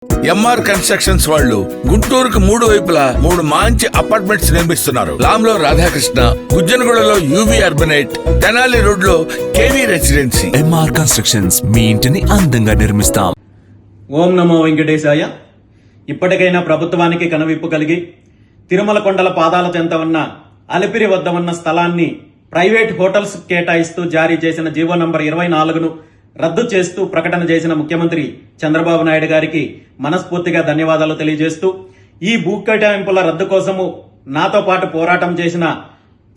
MR constructions వాళ్ళు గుంటూరుకు 3 వైపులా 3 మంచి అపార్ట్మెంట్స్ నిర్మిస్తున్నారు. లాంలో రాధాకృష్ణ, గుజ్జనగూడలో యువి అర్బనైట్, తెనాలి రోడ్ లో కేవీ రెసిడెన్సీ. ఎంఆర్ కన్స్ట్రక్షన్స్ మీ ఇంటిని అందంగా నిర్మిస్తాం. ఓం నమో వెంకటేశాయ. ఇప్పటికైనా ప్రభుత్వానికి కనువిప్పు కలిగి తిరుమల కొండల పాదాల చెంత ఉన్న అలిపిరి వద్ద ఉన్న స్థలాన్ని ప్రైవేట్ హోటల్స్ కేటాయిస్తూ జారీ చేసిన జీవో నంబర్ 24ను రద్దు చేస్తూ ప్రకటన చేసిన ముఖ్యమంత్రి చంద్రబాబు నాయుడు గారికి మనస్ఫూర్తిగా ధన్యవాదాలు తెలియజేస్తూ, ఈ భూ కేటాయింపుల రద్దు కోసము నాతో పాటు పోరాటం చేసిన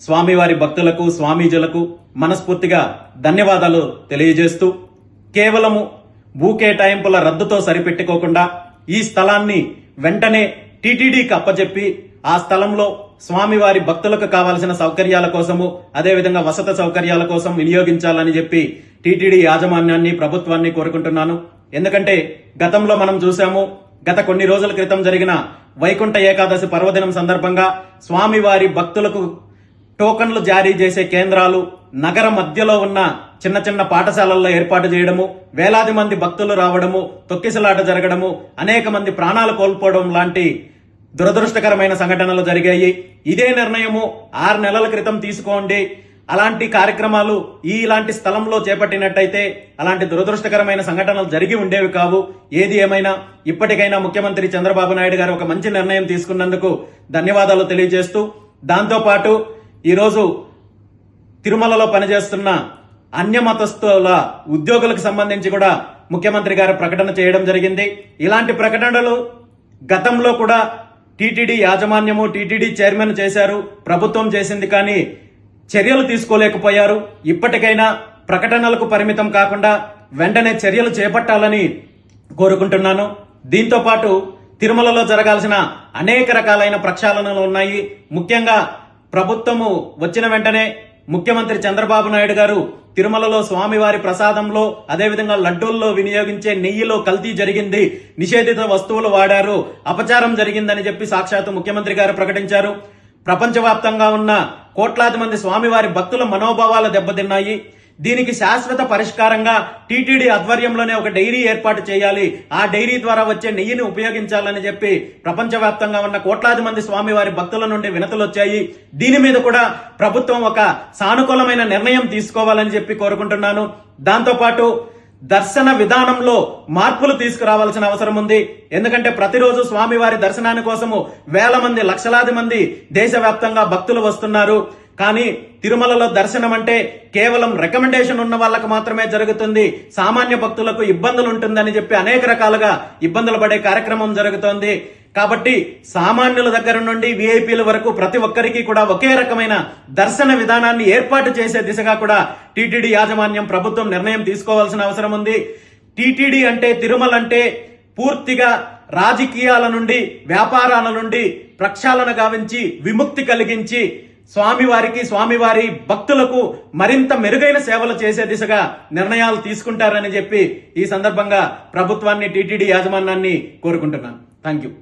స్వామివారి భక్తులకు, స్వామీజులకు మనస్ఫూర్తిగా ధన్యవాదాలు తెలియజేస్తూ, కేవలము భూ కేటాయింపుల రద్దుతో సరిపెట్టుకోకుండా ఈ స్థలాన్ని వెంటనే టీటీడీకి అప్పచెప్పి ఆ స్థలంలో స్వామివారి భక్తులకు కావాల్సిన సౌకర్యాల కోసము, అదేవిధంగా వసతి సౌకర్యాల కోసం వినియోగించాలని చెప్పి టీటీడీ యాజమాన్యాన్ని, ప్రభుత్వాన్ని కోరుకుంటున్నాను. ఎందుకంటే గతంలో మనం చూసాము, గత కొన్ని రోజుల క్రితం జరిగిన వైకుంఠ ఏకాదశి పర్వదినం సందర్భంగా స్వామివారి భక్తులకు టోకన్లు జారీ చేసే కేంద్రాలు నగర మధ్యలో ఉన్న చిన్న చిన్న పాఠశాలల్లో ఏర్పాటు చేయడము, వేలాది మంది భక్తులు రావడము, తొక్కిసలాట జరగడము, అనేక మంది ప్రాణాలు కోల్పోవడం లాంటి దురదృష్టకరమైన సంఘటనలు జరిగాయి. ఇదే నిర్ణయము 6 నెలల క్రితం తీసుకోండి, అలాంటి కార్యక్రమాలు ఇలాంటి స్థలంలో చేపట్టినట్టయితే అలాంటి దురదృష్టకరమైన సంఘటనలు జరిగి ఉండేవి కావు. ఏది ఏమైనా ఇప్పటికైనా ముఖ్యమంత్రి చంద్రబాబు నాయుడు గారు ఒక మంచి నిర్ణయం తీసుకున్నందుకు ధన్యవాదాలు తెలియజేస్తూ, దాంతోపాటు ఈరోజు తిరుమలలో పనిచేస్తున్న అన్య మతస్థుల ఉద్యోగులకు సంబంధించి కూడా ముఖ్యమంత్రి గారు ప్రకటన చేయడం జరిగింది. ఇలాంటి ప్రకటనలు గతంలో కూడా టీటీడీ యాజమాన్యము, టీటీడీ చైర్మన్ చేశారు, ప్రభుత్వం చేసింది, కానీ చర్యలు తీసుకోలేకపోయారు. ఇప్పటికైనా ప్రకటనలకు పరిమితం కాకుండా వెంటనే చర్యలు చేపట్టాలని కోరుకుంటున్నాను. దీంతో పాటు తిరుమలలో జరగాల్సిన అనేక రకాలైన ప్రక్షాళనలు ఉన్నాయి. ముఖ్యంగా ప్రభుత్వము వచ్చిన వెంటనే ముఖ్యమంత్రి చంద్రబాబు నాయుడు గారు తిరుమలలో స్వామివారి ప్రసాదంలో, అదేవిధంగా లడ్డూల్లో వినియోగించే నెయ్యిలో కల్తీ జరిగింది, నిషేధిత వస్తువులు వాడారు, అపచారం జరిగిందని చెప్పి సాక్షాత్తు ముఖ్యమంత్రి గారు ప్రకటించారు. ప్రపంచవ్యాప్తంగా ఉన్న కోట్లాది మంది స్వామివారి భక్తుల మనోభావాలు దెబ్బతిన్నాయి. దీనికి శాశ్వత పరిష్కారంగా టీటీడీ ఆధ్వర్యంలోనే ఒక డైరీ ఏర్పాటు చేయాలి, ఆ డైరీ ద్వారా వచ్చే నెయ్యిని ఉపయోగించాలని చెప్పి ప్రపంచవ్యాప్తంగా ఉన్న కోట్లాది మంది స్వామివారి భక్తుల నుండి వినతులు వచ్చాయి. దీని మీద కూడా ప్రభుత్వం ఒక సానుకూలమైన నిర్ణయం తీసుకోవాలని చెప్పి కోరుకుంటున్నాను. దాంతోపాటు దర్శన విధానంలో మార్పులు తీసుకురావాల్సిన అవసరం ఉంది. ఎందుకంటే ప్రతిరోజు స్వామివారి దర్శనాని కోసము వేల మంది, లక్షలాది మంది దేశవ్యాప్తంగా భక్తులు వస్తున్నారు. కానీ తిరుమలలో దర్శనం అంటే కేవలం రికమెండేషన్ ఉన్న వాళ్ళకు మాత్రమే జరుగుతుంది, సామాన్య భక్తులకు ఇబ్బందులు ఉంటుందని చెప్పి అనేక రకాలుగా ఇబ్బందులు పడే కార్యక్రమం జరుగుతోంది. కాబట్టి సామాన్యుల దగ్గర నుండి విఐపీల వరకు ప్రతి ఒక్కరికి కూడా ఒకే రకమైన దర్శన విధానాన్ని ఏర్పాటు చేసే దిశగా కూడా టీటీడీ యాజమాన్యం, ప్రభుత్వం నిర్ణయం తీసుకోవాల్సిన అవసరం ఉంది. టీటీడీ అంటే, తిరుమల అంటే పూర్తిగా రాజకీయాల నుండి, వ్యాపారాల నుండి ప్రక్షాళన గావించి విముక్తి కలిగించి స్వామివారికి, స్వామివారి భక్తులకు మరింత మెరుగైన సేవలు చేసే దిశగా నిర్ణయాలు తీసుకుంటారని చెప్పి ఈ సందర్భంగా ప్రభుత్వాన్ని, టీటీడీ యాజమాన్యాన్ని కోరుకుంటున్నాను. Thank you.